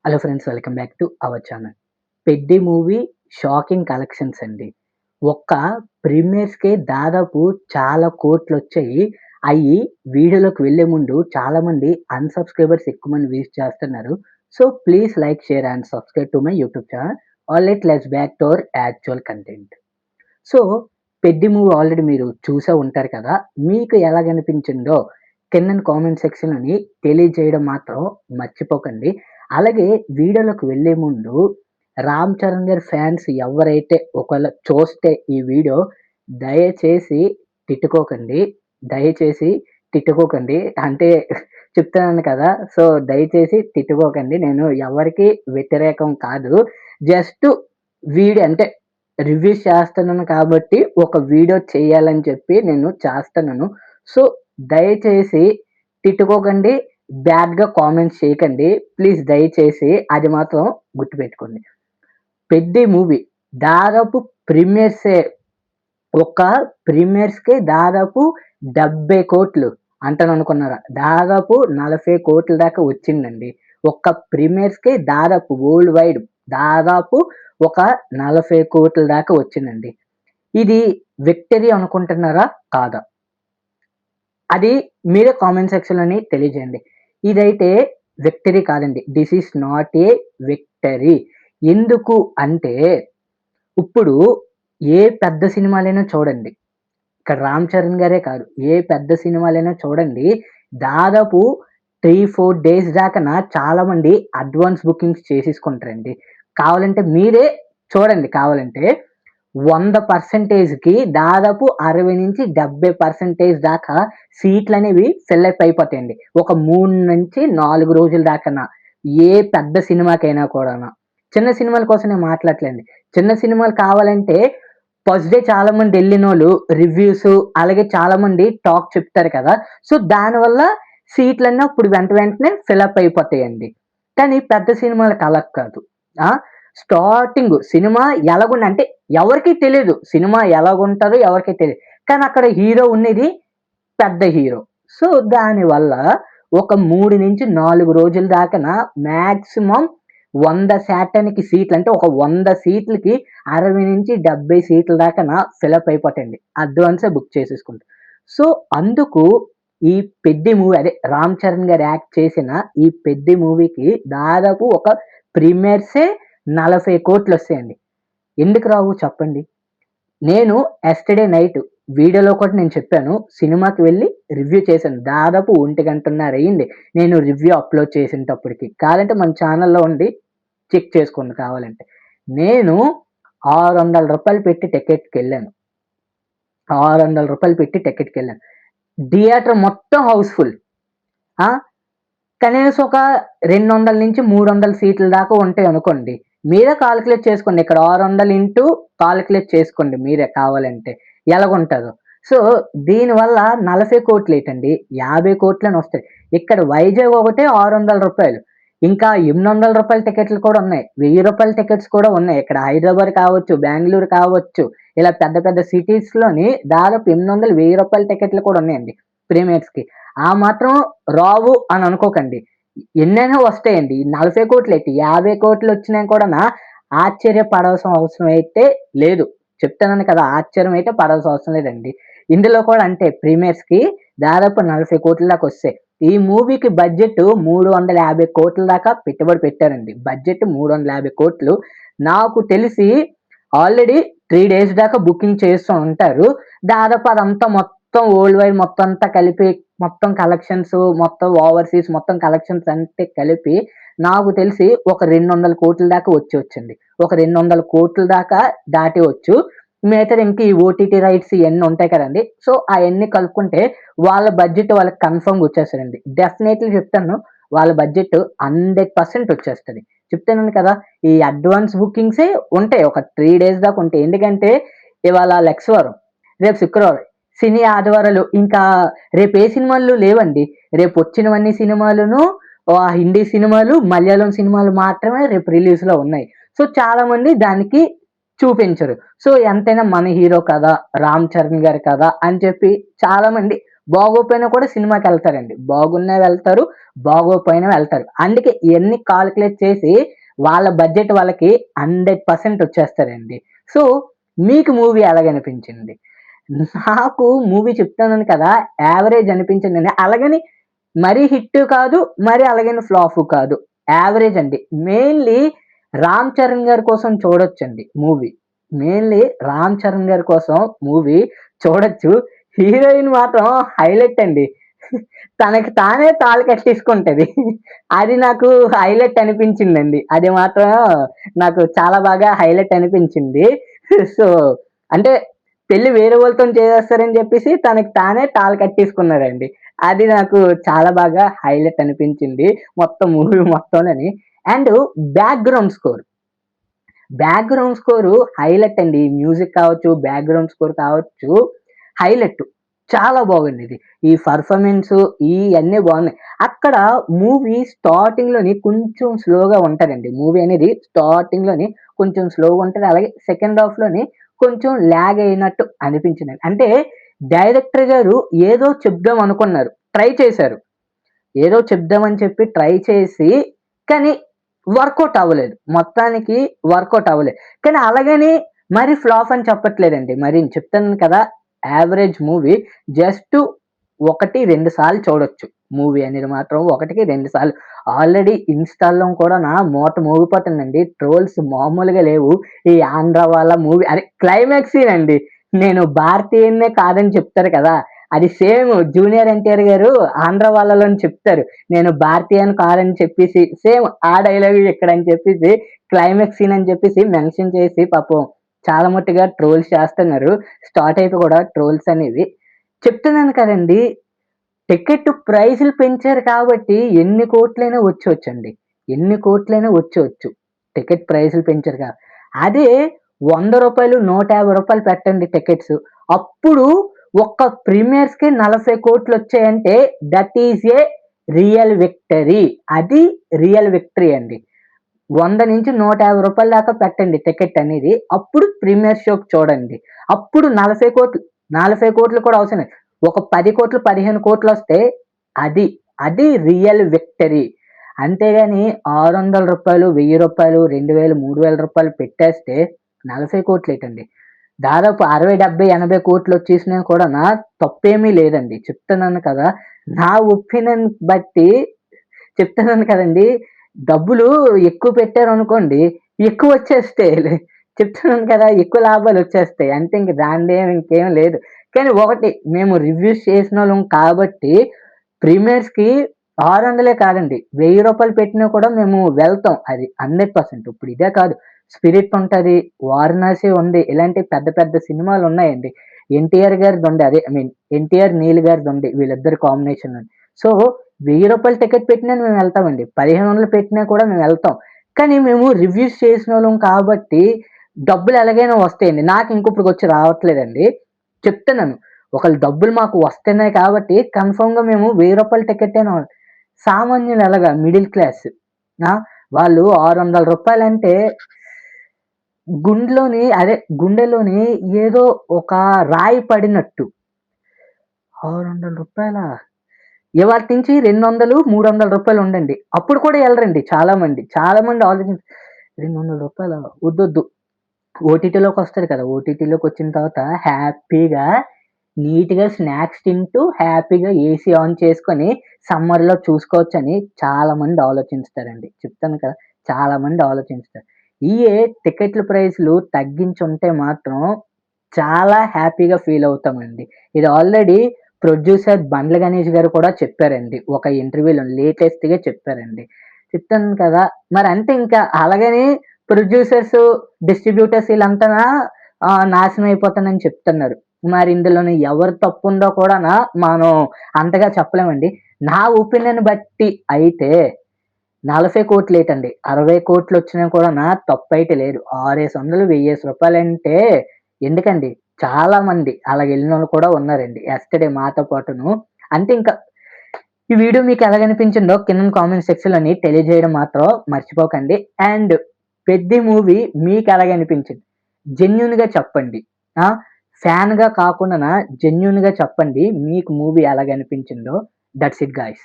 Hello friends, welcome back to our channel. 'Peddi' movie shocking collections అండి. ఒక్క ప్రీమియర్స్‌కే దాదాపు చాలా కోట్లొచ్చాయి. అయి వీడియోలోకి వెళ్ళే ముందు చాలామంది అన్‌సబ్‌స్క్రైబర్స్ ఎక్కువ మంది విజిట్ చేస్తున్నారు. So, please like, share and subscribe to my YouTube channel. Let's back to our actual content. So, 'Peddi' movie already మీరు చూసే ఉంటారు కదా! మీకు ఎలాగనిపించిందో కిందన కామెంట్ సెక్షన్‌లోని తెలియజేయడం మాత్రం మర్చిపోకండి. అలాగే వీడియోలోకి వెళ్ళే ముందు 'రామ్ చరణ్' గారి ఫ్యాన్స్ ఎవరైతే ఒకవేళ చూస్తే ఈ వీడియో దయచేసి తిట్టుకోకండి. దయచేసి తిట్టుకోకండి. అంటే చెప్తున్నాను కదా! సో, దయచేసి తిట్టుకోకండి. నేను ఎవరికీ వ్యతిరేకం కాదు. జస్ట్ వీడియో అంటే రివ్యూస్ చేస్తున్నాను కాబట్టి ఒక వీడియో చేయాలని చెప్పి నేను చేస్తున్నాను. సో, దయచేసి తిట్టుకోకండి. బ్యాడ్‌గా కామెంట్స్ చేయకండి. ప్లీజ్ దయచేసి అది మాత్రం గుర్తుపెట్టుకోండి. 'పెద్ది' మూవీ దాదాపు ప్రీమియర్సే ఒక ప్రీమియర్స్‌కే దాదాపు 70,00,00,000 అంటాననుకున్నారా? దాదాపు 40,00,00,000 దాకా వచ్చిందండి. ఒక్క ప్రీమియర్స్‌కే దాదాపు వరల్డ్ వైడ్ దాదాపు ఒక 40,00,00,000 దాకా వచ్చిందండి. ఇది విక్టరీ అనుకుంటున్నారా? కాదా? అది మీరే కామెంట్ సెక్షన్‌లోని తెలియజేయండి. ఇదైతే విక్టరీ కాదండి. This is not a victory. ఎందుకు అంటే, ఇప్పుడు ఏ పెద్ద సినిమాలైనా చూడండి. ఇక్కడ 'రామ్ చరణ్' గారే కాదు. ఏ పెద్ద సినిమాలైనా చూడండి. దాదాపు 3, 4 డేస్ దాకన చాలామంది అడ్వాన్స్ బుకింగ్స్ చేసేసుకుంటారండి. కావాలంటే మీరే చూడండి కావాలంటే. 100%కి దాదాపు 60-70% దాకా సీట్లనేవి ఫిల్ అప్ అయిపోతాయండి. ఒక 3-4 రోజుల దాకన. ఏ పెద్ద సినిమాకైనా కూడాను. చిన్న సినిమాల కోసం నేను మాట్లాడట్లేదండి. చిన్న సినిమాలు కావాలంటే ఫస్ట్ డే చాలామంది ఎళ్ళినోళ్ళు రివ్యూసు అలాగే చాలామంది టాక్ చెప్తారు కదా! సో, దానివల్ల సీట్లన్నీ అప్పుడు వెంటనే ఫిల్ అప్ అయిపోతాయండి. కానీ పెద్ద సినిమాలకి అలా కాదు. ఆ! స్టార్టింగ్ సినిమా ఎలాగుంది అంటే ఎవరికీ తెలీదు. సినిమా ఎలాగుంటదో ఎవరికీ తెలీదు. కానీ అక్కడ హీరో ఉండేది పెద్ద హీరో. సో, దానివల్ల ఒక 3-4 రోజుల దాకన మాక్సిమం 100% సీట్లు అంటే ఒక 100 సీట్లకి 60-70 సీట్ల దాకన ఫిలప్ అయిపోతాయండి. అడ్వాన్సే బుక్ చేసేసుకుంటే. సో, అందుకు ఈ 'పెద్ది' మూవీ అదే 'రామ్ చరణ్' గారు యాక్ట్ చేసిన ఈ 'పెద్ది' మూవీకి దాదాపు ఒక ప్రీమియర్సే 40,00,00,000 ఒస్తాయండి. ఎందుకు రావు చెప్పండి? నేను యెస్టర్‌డే నైట్ వీడియోలో కూడా నేను చెప్పాను. సినిమాకి వెళ్లి రివ్యూ చేశాను. దాదాపు 1:30 అయింది. నేను రివ్యూ అప్‌లోడ్ చేసేటప్పటికి. కావాలంటే మన ఛానెల్‌లో ఉండి చెక్ చేసుకోండి కావాలంటే. నేను రూ. 600 పెట్టి టికెట్‌కెళ్ళాను. రూ. 600 పెట్టి టికెట్‌కెళ్ళాను. థియేటర్ మొత్తం హౌస్‌ఫుల్. ఆ! కనీసం ఒక 200-300 సీట్ల దాకా ఉంటాయనుకోండి. మీరే కాలిక్యులేట్ చేసుకోండి. ఇక్కడ 600 ఇంటూ కాలిక్యులేట్ చేసుకోండి మీరే కావాలంటే. ఎలాగుంటదో. సో, దీనివల్ల 40,00,00,000 ఏటండి 50,00,00,000 వస్తాయి. ఇక్కడ వైజాగ్ ఒకటే రూ. 600. ఇంకా రూ. 800 టికెట్లు కూడా ఉన్నాయి. రూ. 1000 టికెట్స్ కూడా ఉన్నాయి. ఇక్కడ హైదరాబాద్ కావచ్చు, బెంగుళూరు కావచ్చు, ఇలా పెద్ద పెద్ద సిటీస్‌లోని దాదాపు 800, రూ. 1000 టికెట్లు కూడా ఉన్నాయండి ప్రీమియర్స్‌కి. ఆ మాత్రం రావు అని అనుకోకండి. ఎన్నైనా వస్తాయండి. 40,00,00,000 ఏంటి 50,00,00,000 వచ్చినా కూడానా ఆశ్చర్యపడాల్సిన అవసరం అయితే లేదు. చెప్తున్నాను కదా! ఆశ్చర్యం అయితే పడాల్సిన అవసరం లేదండి. ఇందులో కూడా అంతే ప్రీమియర్స్‌కి దాదాపు 40,00,00,000 దాకా వస్తాయి. ఈ మూవీకి బడ్జెట్ 350,00,00,000 దాకా పెట్టుబడి పెట్టారండి. బడ్జెట్ 350,00,00,000 నాకు తెలిసి ఆల్రెడీ 3 డేస్ దాకా బుకింగ్ చేస్తూ ఉంటారు. దాదాపు అదంతా మొత్తం వరల్డ్ వైడ్ మొత్తం అంతా కలిపి మొత్తం కలెక్షన్స్ మొత్తం ఓవర్‌సీస్ మొత్తం కలెక్షన్స్ అంటే కలిపి నాకు తెలిసి ఒక 200,00,00,000 దాకా వచ్చుండి. ఒక 200,00,00,000 దాకా దాటేవచ్చు. మిగతాది ఇంక ఈ ఓటీటీ రైట్స్ ఇయన్నీ ఉంటాయి కదండీ! సో, అయన్నీ కలుపుకుంటే వాళ్ళ బడ్జెట్ వాళ్ళకి కన్ఫర్మ్‌గా వచ్చేస్తదండి. డెఫినైట్‌లీ చెప్తాను. వాళ్ళ బడ్జెట్ 100% వచ్చేస్తది. చెప్తున్నాను కదా! ఈ అడ్వాన్స్ బుకింగ్సే ఉంటాయి. ఒక 3 డేస్ దాకా ఉంటాయి. ఎందుకంటే ఇవాళ లెక్స్‌వారం, రేపు శుక్రవారం, శని, ఆదివారాలు ఇంకా రేపు ఏ సినిమాలు లేవండి. రేపొచ్చినవన్నీ సినిమాలును హిందీ సినిమాలు, మలయాళం సినిమాలు మాత్రమే రేపు రిలీజ్‌లో ఉన్నాయి. సో, చాలామంది దానికి చూపించరు. సో, ఎంతైనా మన హీరో కదా! 'రామ్ చరణ్' గారు కదా! అని చెప్పి చాలామంది బాగోపోయినా కూడా సినిమాకెళ్తారండి. బాగున్నా వెళ్తారు, బాగోపోయినా వెళ్తారు. అందుకే ఇయన్నీ కాలిక్యులేట్ చేసి వాళ్ళ బడ్జెట్ వాళ్ళకి 100% వచ్చేస్తదండి. సో, మీకు మూవీ ఎలాగనిపించింది? నాకు మూవీ చెప్తున్నాను కదా! యావరేజ్ అనిపించిందండి. అలాగని మరీ హిట్ కాదు, మరి అలాగని ఫ్లాపు కాదు. యావరేజ్ అండి. మెయిన్‌లీ 'రామ్ చరణ్' గారి కోసం చూడొచ్చండి మూవీ. మెయిన్‌లీ 'రామ్ చరణ్' గారి కోసం మూవీ చూడొచ్చు. హీరోయిన్ మాత్రం హైలైట్ అండి. తనకి తానే తాళి కట్టేసుకుంటది. అది నాకు హైలైట్ అనిపించిందండి. అది మాత్రం నాకు చాలా బాగా హైలైట్ అనిపించింది. సో, అంటే పెళ్లి వేరే వాళ్ళతోని చేసేస్తారని చెప్పేసి తనకి తానే తాళి కట్టేసుకున్నాడండి. అది నాకు చాలా బాగా హైలైట్ అనిపించింది. మొత్తం మూవీ మొత్తంలోని. And background score. Background score highlight అండి. మ్యూజిక్ కావచ్చు, బ్యాక్‌గ్రౌండ్ స్కోర్ కావచ్చు, హైలైట్. చాలా బాగుందిది. ఈ పెర్ఫార్మన్సు ఇయన్నీ బాగున్నాయి. అక్కడ మూవీ స్టార్టింగ్‌లోని కొంచెం స్లోగా ఉంటదండి. మూవీ అనేది స్టార్టింగ్‌లోని కొంచెం స్లోగా ఉంటది. అలాగే సెకండ్ హాఫ్‌లోని కొంచెం లాగ్ అయినట్టు అనిపించిందండి. అంటే డైరెక్టర్ గారు ఏదో చెప్దాం అనుకున్నారు. ట్రై చేశారు. ఏదో చెప్దామని చెప్పి ట్రై చేసి, కానీ వర్కౌట్ అవ్వలేదు. మొత్తానికి వర్కౌట్ అవ్వలేదు. కానీ అలాగని మరి ఫ్లాప్ అని చెప్పట్లేదండి. మరి చెప్తున్నాను కదా! యావరేజ్ మూవీ జస్ట్ 1, 2 సార్లు చూడొచ్చు. మూవీ అనేది మాత్రం 1కి 2 సార్లు. ఆల్రెడీ ఇన్‌స్టా‌లో కూడా మోత మోగిపోతుందండి. ట్రోల్స్ మామూలుగా లేవు. ఈ ఆంధ్ర వాళ్ళ మూవీ అదే క్లైమాక్స్ సీన్ అండి. నేను భారతీయుడినే కాదని చెప్తారు కదా! అది సేమ్ జూనియర్ ఎన్టీఆర్ గారు ఆంధ్ర వాళ్ళలోని చెప్తారు. నేను భారతీయని కాదని చెప్పేసి సేమ్ ఆ డైలాగ్ ఇక్కడని చెప్పేసి క్లైమాక్స్ సీన్ అని చెప్పేసి మెన్షన్ చేసి పాపం చాలా మట్టుగా ట్రోల్స్ చేస్తున్నారు. స్టార్ట్ అయిపోయి కూడా ట్రోల్స్ అనేవి. చెప్తున్నాను కదండీ! టికెట్ ప్రైసులు పెంచారు కాబట్టి ఎన్ని కోట్లైనా వచ్చేయొచ్చండి. ఎన్ని కోట్లైనా వచ్చేయొచ్చు. టికెట్ ప్రైసులు పెంచారు అదే రూ. 100, రూ. 150 పెట్టండి టికెట్స్. అప్పుడు ఒక్క ప్రీమియర్స్‌కే 40,00,00,000 వచ్చాయంటే that is a real victory. అది రియల్ విక్టరీ అండి. 100-150 దాకా పెట్టండి టికెట్ అనేది. అప్పుడు ప్రీమియర్ షోకి చూడండి. అప్పుడు 40,00,00,000 40,00,00,000 కూడా అవసరం లేదు. ఒక 10,00,00,000, 15,00,00,000 వస్తే అది, అది రియల్ విక్టరీ. అంతేగాని రూ. 600, రూ. 1000, 2,000, 3,000 పెట్టేస్తే 40,00,00,000 ఏటండి. దాదాపు 60, 70, 80 కోట్లు వచ్చేసినా కూడానా తప్పేమీ లేదండి. చెప్తున్నాను కదా! నా ఒపీనియన్ బట్టి చెప్తున్నాను కదండీ! డబ్బులు ఎక్కువ పెట్టారనుకోండి, ఎక్కువొచ్చేస్తాయి. చెప్తున్నాను కదా! ఎక్కువ లాభాలొచ్చేస్తాయి. అంతే ఇంక దానిదేం ఇంకేం లేదు. కానీ ఒకటి మేము రివ్యూస్ చేసినోళ్ళం కాబట్టి ప్రీమియర్స్‌కి 600 కాదండి. రూ. 1000 పెట్టినా కూడా మేము వెళ్తాం. అది 100%. ఇప్పుడు ఇదే కాదు. 'స్పిరిట్' ఉంటది, 'వారణాసి' ఉంది. ఇలాంటి పెద్ద పెద్ద సినిమాలున్నాయండి. ఎన్టీఆర్ గారిదుంది. అదే ఐ మీన్ ఎన్టీఆర్, నీల్ గారిదుంది. వీళ్ళిద్దరి కాంబినేషన్. సో, రూ. 1000 టికెట్ పెట్టినా మేము వెళ్తామండి. 1500 పెట్టినా కూడా మేము వెళ్తాం. కానీ మేము రివ్యూస్ చేసినోళ్ళం కాబట్టి డబ్బులు ఎలాగైనా వస్తాయండి. నాకు ఇంకొప్పటికొచ్చి రావట్లేదండి. చెప్తున్నాను. ఒకళ్ళ డబ్బులు మాకు వస్తున్నాయి కాబట్టి కన్ఫర్మ్‌గా మేము రూ. 1000 టికెట్టేనా సామాన్యులు ఎలాగా మిడిల్ క్లాస్ ఆ! వాళ్ళు రూ. 600 గుండెలోని ఏదో ఒక రాయి పడినట్టు. రూ. 600 ఇవాళ నుంచి 200, రూ. 300 ఉండండి. అప్పుడు కూడా ఎళ్ళరండి చాలా మంది. చాలా మంది ఆలోచించి రూ. 200 వద్దొద్దు. ఓటీటీలోకొస్తది కదా! ఓటీటీలోకొచ్చిన తర్వాత హ్యాపీగా నీట్‌గా స్నాక్స్ తింటూ హ్యాపీగా ఏసీ ఆన్ చేసుకొని సమ్మర్‌లో చూసుకోవచ్చని చాలా మంది ఆలోచిస్తారండి. చెప్తాను కదా! చాలా మంది ఆలోచిస్తారు. టికెట్ల ప్రైస్‌లు తగ్గించుంటే మాత్రం చాలా హ్యాపీగా ఫీల్ అవుతామండి. ఇది ఆల్రెడీ ప్రొడ్యూసర్ బండ్ల గణేష్ గారు కూడా చెప్పారండి. ఒక ఇంటర్వ్యూలో లేటెస్ట్‌గా చెప్పారండి. చెప్తాను కదా! మరంతే ఇంకా అలాగని ప్రొడ్యూసర్స్, డిస్ట్రిబ్యూటర్స్ ఈళ్ళంతా నాశనం అయిపోతానని చెప్తున్నారు. మరి ఇందులోని ఎవరి తప్పుందో కూడానా మనం అంతగా చెప్పలేమండి. నా ఒపీనియన్ బట్టి అయితే 40,00,00,000 ఏటండి. 60,00,00,000 వచ్చినా కూడానా తప్పైతే లేదు. 600, 1000 ఎందుకండి? చాలా మంది అలాగెళ్ళినోళ్ళు కూడా ఉన్నారండి. యస్టర్‌డే మాతో పాటును. అంటే ఇంకా ఈ వీడియో మీకు ఎలాగనిపించిందో కిందన కామెంట్ సెక్షన్‌లోని తెలియజేయడం మాత్రం మర్చిపోకండి. అండ్ 'పెద్ది' మూవీ మీకెలాగనిపించింది? జెన్యూన్‌గా చెప్పండి. ఆ! ఫ్యాన్‌గా కాకుండానా జెన్యూన్‌గా చెప్పండి. మీకు మూవీ ఎలాగనిపించిందో. That's it guys.